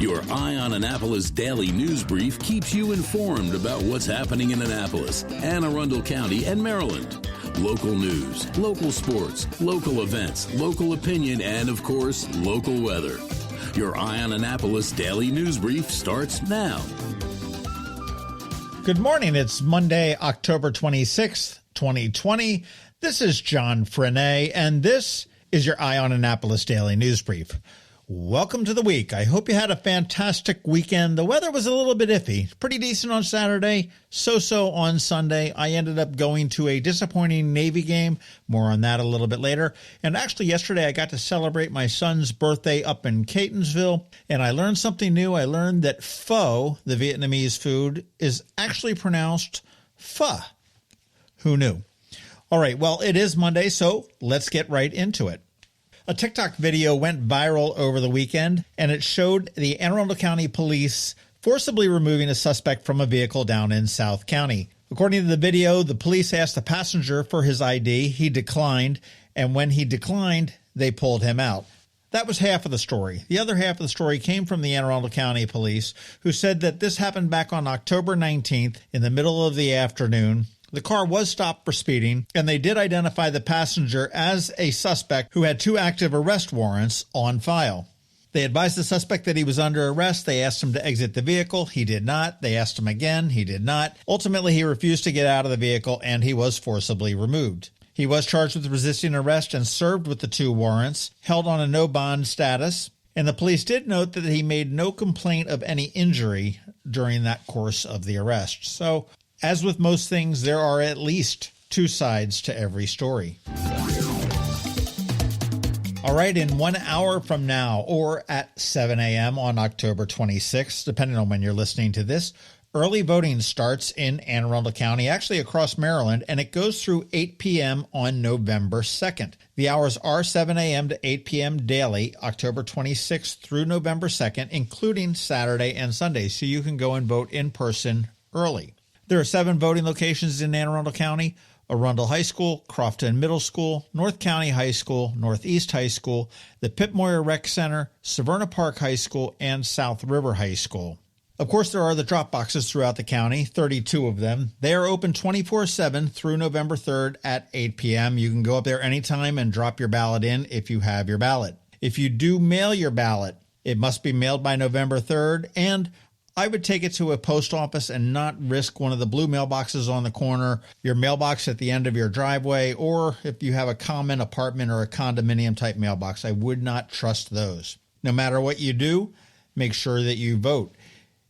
Your Eye on Annapolis daily news brief keeps you informed about what's happening in Annapolis, Anne Arundel County, and Maryland. Local news, local sports, local events, local opinion, and, of course, local weather. Your Eye on Annapolis daily news brief starts now. Good morning. It's Monday, October 26th, 2020. This is John Frenaye, and this is your Eye on Annapolis daily news brief. Welcome to the week. I hope you had a fantastic weekend. The weather was a little bit iffy. Pretty decent on Saturday, so-so on Sunday. I ended up going to a disappointing Navy game. More on that a little bit later. And actually yesterday I got to celebrate my son's birthday up in Catonsville, and I learned something new. I learned that pho, the Vietnamese food, is actually pronounced pho. Who knew? All right, well, it is Monday, so let's get right into it. A TikTok video went viral over the weekend, and it showed the Anne Arundel County Police forcibly removing a suspect from a vehicle down in South County. According to the video, the police asked the passenger for his ID. He declined, and when he declined, they pulled him out. That was half of the story. The other half of the story came from the Anne Arundel County Police, who said that this happened back on October 19th in the middle of the afternoon. The car was stopped for speeding, and they did identify the passenger as a suspect who had 2 active arrest warrants on file. They advised the suspect that he was under arrest. They asked him to exit the vehicle. He did not. They asked him again. He did not. Ultimately, he refused to get out of the vehicle, and he was forcibly removed. He was charged with resisting arrest and served with the 2 warrants, held on a no bond status, and the police did note that he made no complaint of any injury during that course of the arrest. So, as with most things, there are at least 2 sides to every story. All right, in 1 hour from now, or at 7 a.m. on October 26th, depending on when you're listening to this, early voting starts in Anne Arundel County, actually across Maryland, and it goes through 8 p.m. on November 2nd. The hours are 7 a.m. to 8 p.m. daily, October 26th through November 2nd, including Saturday and Sunday, so you can go and vote in person early. There are 7 voting locations in Anne Arundel County: Arundel High School, Crofton Middle School, North County High School, Northeast High School, the Pip Moyer Rec Center, Severna Park High School, and South River High School. Of course, there are the drop boxes throughout the county, 32 of them. They are open 24/7 through November 3rd at 8 p.m. You can go up there anytime and drop your ballot in if you have your ballot. If you do mail your ballot, it must be mailed by November 3rd, and I would take it to a post office and not risk one of the blue mailboxes on the corner, your mailbox at the end of your driveway, or if you have a common apartment or a condominium type mailbox. I would not trust those. No matter what you do, make sure that you vote.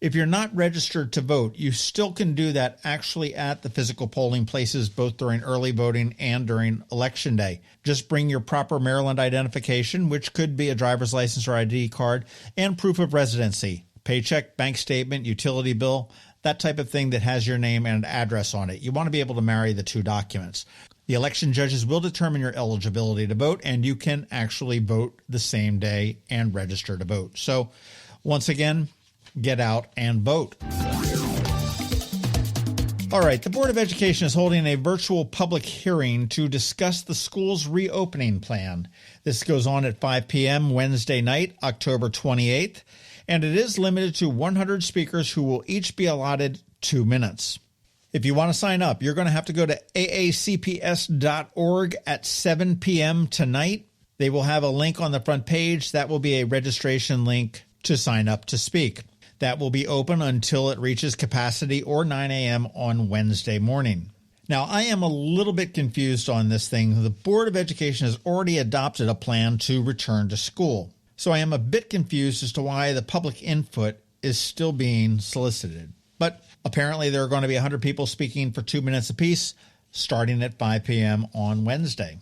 If you're not registered to vote, you still can do that actually at the physical polling places, both during early voting and during Election Day. Just bring your proper Maryland identification, which could be a driver's license or ID card, and proof of residency. Paycheck, bank statement, utility bill, that type of thing that has your name and address on it. You want to be able to marry the 2 documents. The election judges will determine your eligibility to vote, and you can actually vote the same day and register to vote. So, once again, get out and vote. All right, the Board of Education is holding a virtual public hearing to discuss the school's reopening plan. This goes on at 5 p.m. Wednesday night, October 28th. And it is limited to 100 speakers who will each be allotted 2 minutes. If you want to sign up, you're going to have to go to aacps.org at 7 p.m. tonight. They will have a link on the front page. That will be a registration link to sign up to speak. That will be open until it reaches capacity, or 9 a.m. on Wednesday morning. Now, I am a little bit confused on this thing. The Board of Education has already adopted a plan to return to school. So I am a bit confused as to why the public input is still being solicited. But apparently there are going to be 100 people speaking for 2 minutes apiece, starting at 5 p.m. on Wednesday.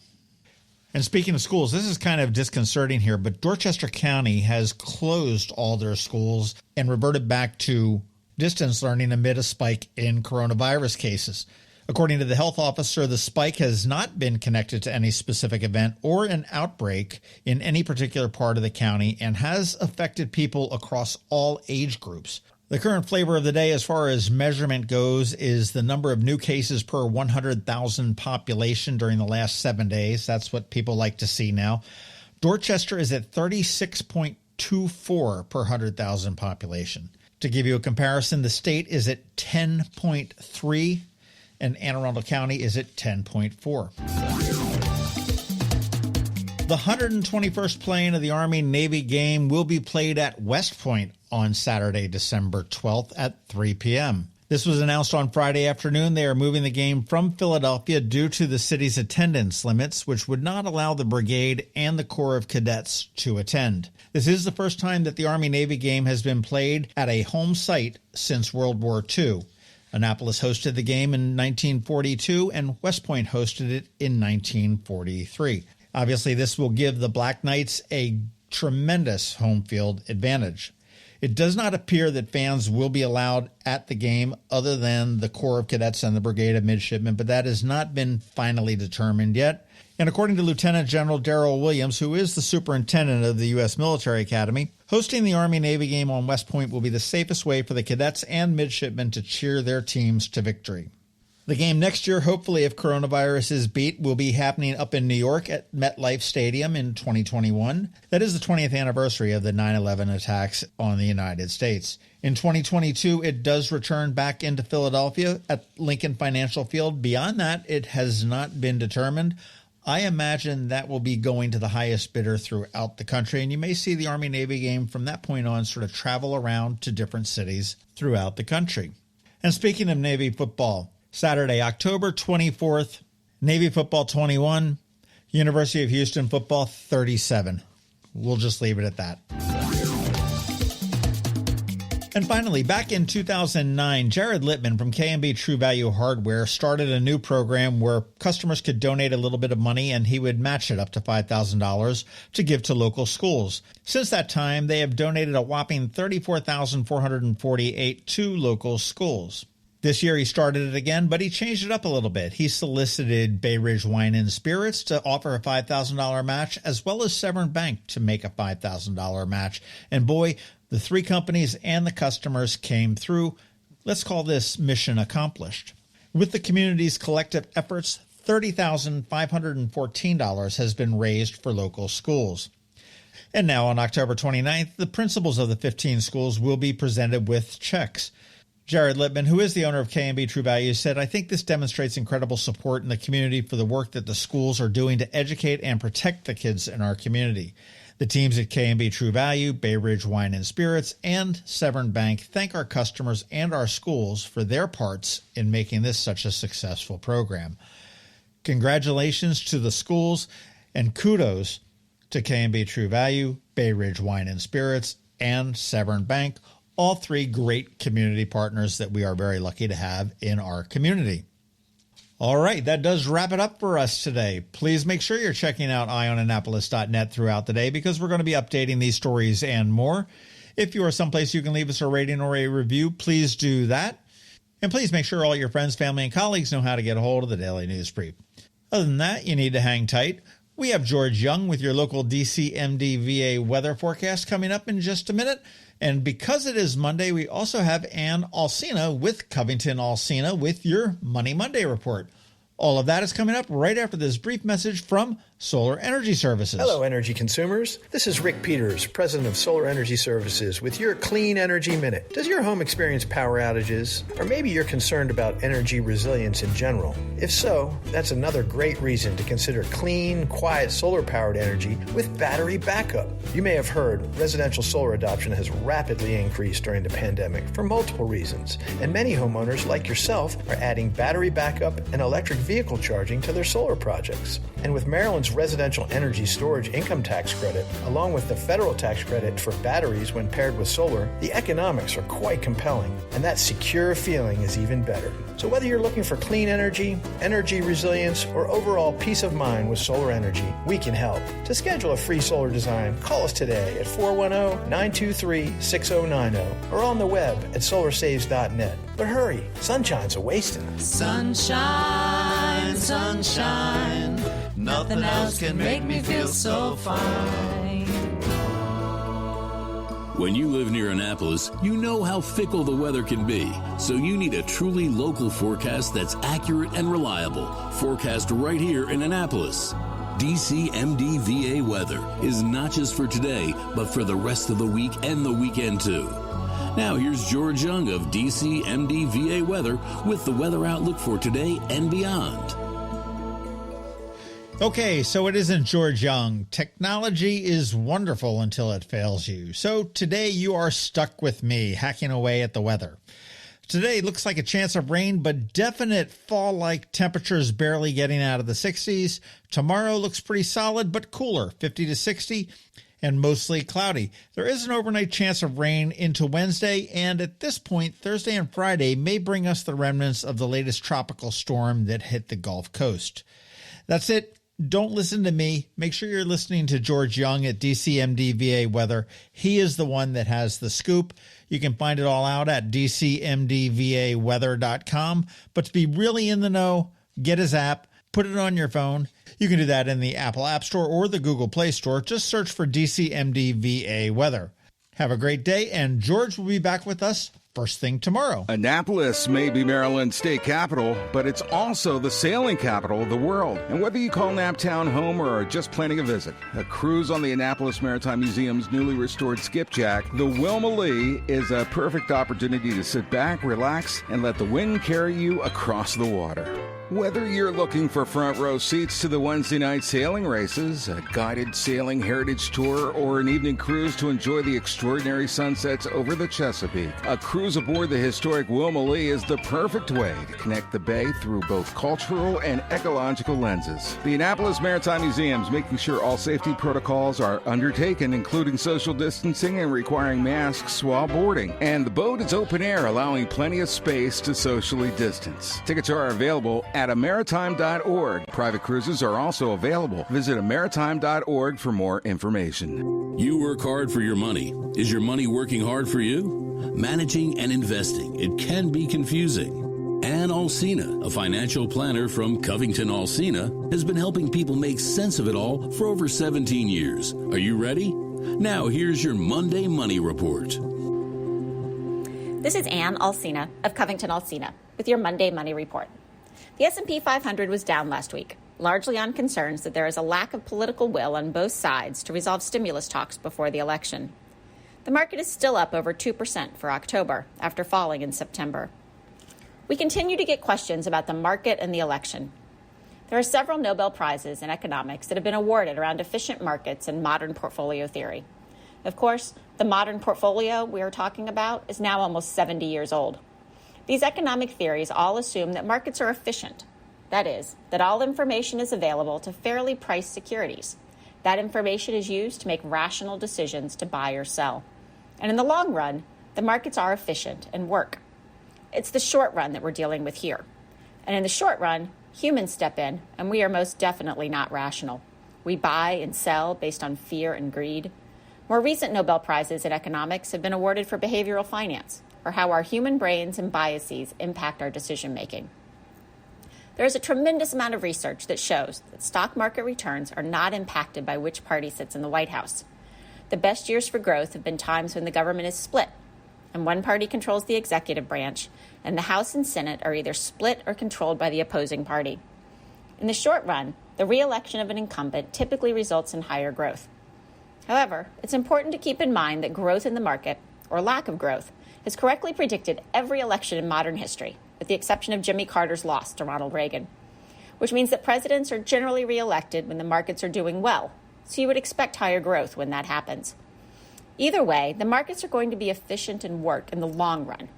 And speaking of schools, this is kind of disconcerting here, but Dorchester County has closed all their schools and reverted back to distance learning amid a spike in coronavirus cases. According to the health officer, the spike has not been connected to any specific event or an outbreak in any particular part of the county and has affected people across all age groups. The current flavor of the day as far as measurement goes is the number of new cases per 100,000 population during the last 7 days. That's what people like to see now. Dorchester is at 36.2 0.24 per 100,000 population. To give you a comparison, the state is at 10.3 and Anne Arundel County is at 10.4. The 121st playing of the Army-Navy game will be played at West Point on Saturday, December 12th at 3 p.m. This was announced on Friday afternoon. They are moving the game from Philadelphia due to the city's attendance limits, which would not allow the brigade and the Corps of Cadets to attend. This is the first time that the Army-Navy game has been played at a home site since World War II. Annapolis hosted the game in 1942, and West Point hosted it in 1943. Obviously, this will give the Black Knights a tremendous home field advantage. It does not appear that fans will be allowed at the game other than the Corps of Cadets and the Brigade of Midshipmen, but that has not been finally determined yet. And according to Lieutenant General Darrell Williams, who is the superintendent of the U.S. Military Academy, hosting the Army-Navy game on West Point will be the safest way for the cadets and midshipmen to cheer their teams to victory. The game next year, hopefully if coronavirus is beat, will be happening up in New York at MetLife Stadium in 2021. That is the 20th anniversary of the 9/11 attacks on the United States. In 2022, it does return back into Philadelphia at Lincoln Financial Field. Beyond that, it has not been determined. I imagine that will be going to the highest bidder throughout the country, and you may see the Army-Navy game from that point on sort of travel around to different cities throughout the country. And speaking of Navy football, Saturday, October 24th, Navy football 21, University of Houston football 37. We'll just leave it at that. And finally, back in 2009, Jared Littman from K&B True Value Hardware started a new program where customers could donate a little bit of money and he would match it up to $5,000 to give to local schools. Since that time, they have donated a whopping $34,448 to local schools. This year he started it again, but he changed it up a little bit. He solicited Bay Ridge Wine and Spirits to offer a $5,000 match, as well as Severn Bank to make a $5,000 match. And boy, the three companies and the customers came through. Let's call this mission accomplished. With the community's collective efforts, $30,514 has been raised for local schools. And now on October 29th, the principals of the 15 schools will be presented with checks. Jared Littman, who is the owner of K&B True Value, said, "I think this demonstrates incredible support in the community for the work that the schools are doing to educate and protect the kids in our community. The teams at K&B True Value, Bay Ridge Wine and Spirits, and Severn Bank thank our customers and our schools for their parts in making this such a successful program." Congratulations to the schools and kudos to K&B True Value, Bay Ridge Wine and Spirits, and Severn Bank, all three great community partners that we are very lucky to have in our community. All right, that does wrap it up for us today. Please make sure you're checking out eyeonannapolis.net throughout the day because we're going to be updating these stories and more. If you are someplace you can leave us a rating or a review, please do that. And please make sure all your friends, family, and colleagues know how to get a hold of the Daily News Brief. Other than that, you need to hang tight. We have George Young with your local DCMDV weather forecast coming up in just a minute. And because it is Monday, we also have Anne Arundel with CovingtonAlsina with your Money Monday report. All of that is coming up right after this brief message from Solar Energy Services. Hello, energy consumers. This is Rick Peters, president of Solar Energy Services, with your Clean Energy Minute. Does your home experience power outages? Or maybe you're concerned about energy resilience in general? If so, that's another great reason to consider clean, quiet solar-powered energy with battery backup. You may have heard residential solar adoption has rapidly increased during the pandemic for multiple reasons, and many homeowners like yourself are adding battery backup and electric vehicle charging to their solar projects. And with Maryland's residential energy storage income tax credit, along with the federal tax credit for batteries when paired with solar, the economics are quite compelling, and that secure feeling is even better. So whether you're looking for clean energy, energy resilience, or overall peace of mind with solar energy, we can help. To schedule a free solar design, call us today at 410-923-6090 or on the web at solarsaves.net. But hurry, sunshine's a-wasting. Sunshine, sunshine, nothing else can make me feel so fine. When you live near Annapolis, you know how fickle the weather can be. So you need a truly local forecast that's accurate and reliable. Forecast right here in Annapolis. DCMDV Weather is not just for today, but for the rest of the week and the weekend too. Now here's George Young of DCMDV Weather with the weather outlook for today and beyond. Okay, so it isn't George Young. Technology is wonderful until it fails you. So today you are stuck with me, hacking away at the weather. Today looks like a chance of rain, but definite fall-like temperatures barely getting out of the 60s. Tomorrow looks pretty solid, but cooler, 50 to 60, and mostly cloudy. There is an overnight chance of rain into Wednesday, and at this point, Thursday and Friday may bring us the remnants of the latest tropical storm that hit the Gulf Coast. That's it. Don't listen to me. Make sure you're listening to George Young at DCMDVA Weather. He is the one that has the scoop. You can find it all out at DCMDVAweather.com. But to be really in the know, get his app, put it on your phone. You can do that in the Apple App Store or the Google Play Store. Just search for DCMDVA Weather. Have a great day, and George will be back with us first thing tomorrow. Annapolis may be Maryland's state capital, but it's also the sailing capital of the world. And whether you call Naptown home or are just planning a visit, a cruise on the Annapolis Maritime Museum's newly restored skipjack, the Wilma Lee, is a perfect opportunity to sit back, relax, and let the wind carry you across the water. Whether you're looking for front row seats to the Wednesday night sailing races, a guided sailing heritage tour, or an evening cruise to enjoy the extraordinary sunsets over the Chesapeake, a cruise aboard the historic Wilma Lee is the perfect way to connect the bay through both cultural and ecological lenses. The Annapolis Maritime Museum is making sure all safety protocols are undertaken, including social distancing and requiring masks while boarding. And the boat is open air, allowing plenty of space to socially distance. Tickets are available at amaritime.org. Private cruises are also available. Visit amaritime.org for more information. You work hard for your money. Is your money working hard for you? Managing and investing, it can be confusing. Anne Arundel, a financial planner from CovingtonAlsina, has been helping people make sense of it all for over 17 years. Are you ready? Now here's your Monday Money Report. This is Anne Alsina of CovingtonAlsina with your Monday Money Report. The S&P 500 was down last week, largely on concerns that there is a lack of political will on both sides to resolve stimulus talks before the election. The market is still up over 2% for October, after falling in September. We continue to get questions about the market and the election. There are several Nobel Prizes in economics that have been awarded around efficient markets and modern portfolio theory. Of course, the modern portfolio we are talking about is now almost 70 years old. These economic theories all assume that markets are efficient. That is, that all information is available to fairly priced securities. That information is used to make rational decisions to buy or sell. And in the long run, the markets are efficient and work. It's the short run that we're dealing with here. And in the short run, humans step in, and we are most definitely not rational. We buy and sell based on fear and greed. More recent Nobel Prizes in economics have been awarded for behavioral finance, or how our human brains and biases impact our decision-making. There is a tremendous amount of research that shows that stock market returns are not impacted by which party sits in the White House. The best years for growth have been times when the government is split, and one party controls the executive branch, and the House and Senate are either split or controlled by the opposing party. In the short run, the re-election of an incumbent typically results in higher growth. However, it's important to keep in mind that growth in the market, or lack of growth, has correctly predicted every election in modern history, with the exception of Jimmy Carter's loss to Ronald Reagan, which means that presidents are generally reelected when the markets are doing well, so you would expect higher growth when that happens. Either way, the markets are going to be efficient and work in the long run.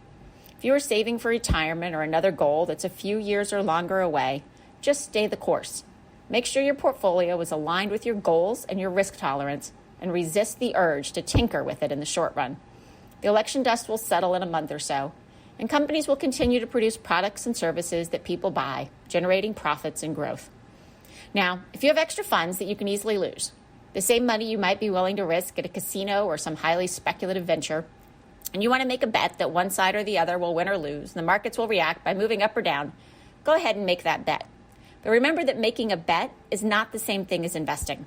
If you are saving for retirement or another goal that's a few years or longer away, just stay the course. Make sure your portfolio is aligned with your goals and your risk tolerance, and resist the urge to tinker with it in the short run. The election dust will settle in a month or so, and companies will continue to produce products and services that people buy, generating profits and growth. Now, if you have extra funds that you can easily lose, the same money you might be willing to risk at a casino or some highly speculative venture, and you want to make a bet that one side or the other will win or lose, and the markets will react by moving up or down, go ahead and make that bet. But remember that making a bet is not the same thing as investing.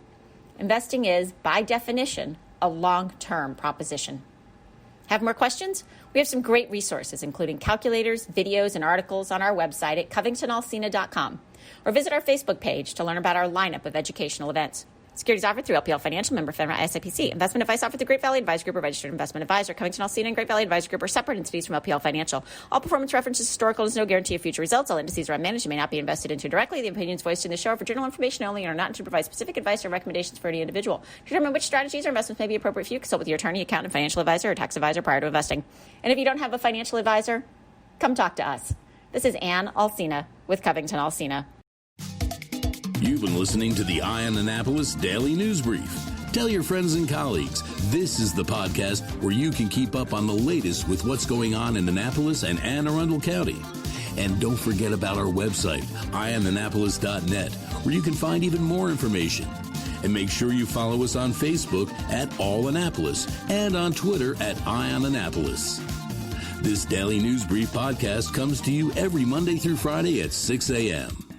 Investing is, by definition, a long-term proposition. Have more questions? We have some great resources, including calculators, videos, and articles on our website at CovingtonAlsina.com, or visit our Facebook page to learn about our lineup of educational events. Securities offered through LPL Financial, member FINRA SIPC. Investment advice offered through Great Valley Advisor Group, a registered investment advisor. CovingtonAlsina and Great Valley Advisor Group are separate entities from LPL Financial. All performance references historical and is no guarantee of future results. All indices are unmanaged and may not be invested into directly. The opinions voiced in the show are for general information only and are not intended to provide specific advice or recommendations for any individual. To determine which strategies or investments may be appropriate for you, consult with your attorney, accountant, financial advisor, or tax advisor prior to investing. And if you don't have a financial advisor, come talk to us. This is Anne Arundel with CovingtonAlsina. You've been listening to the Eye on Annapolis Daily News Brief. Tell your friends and colleagues, this is the podcast where you can keep up on the latest with what's going on in Annapolis and Anne Arundel County. And don't forget about our website, eyeonannapolis.net, where you can find even more information. And make sure you follow us on Facebook at All Annapolis and on Twitter at Eye on Annapolis. This Daily News Brief podcast comes to you every Monday through Friday at 6 a.m.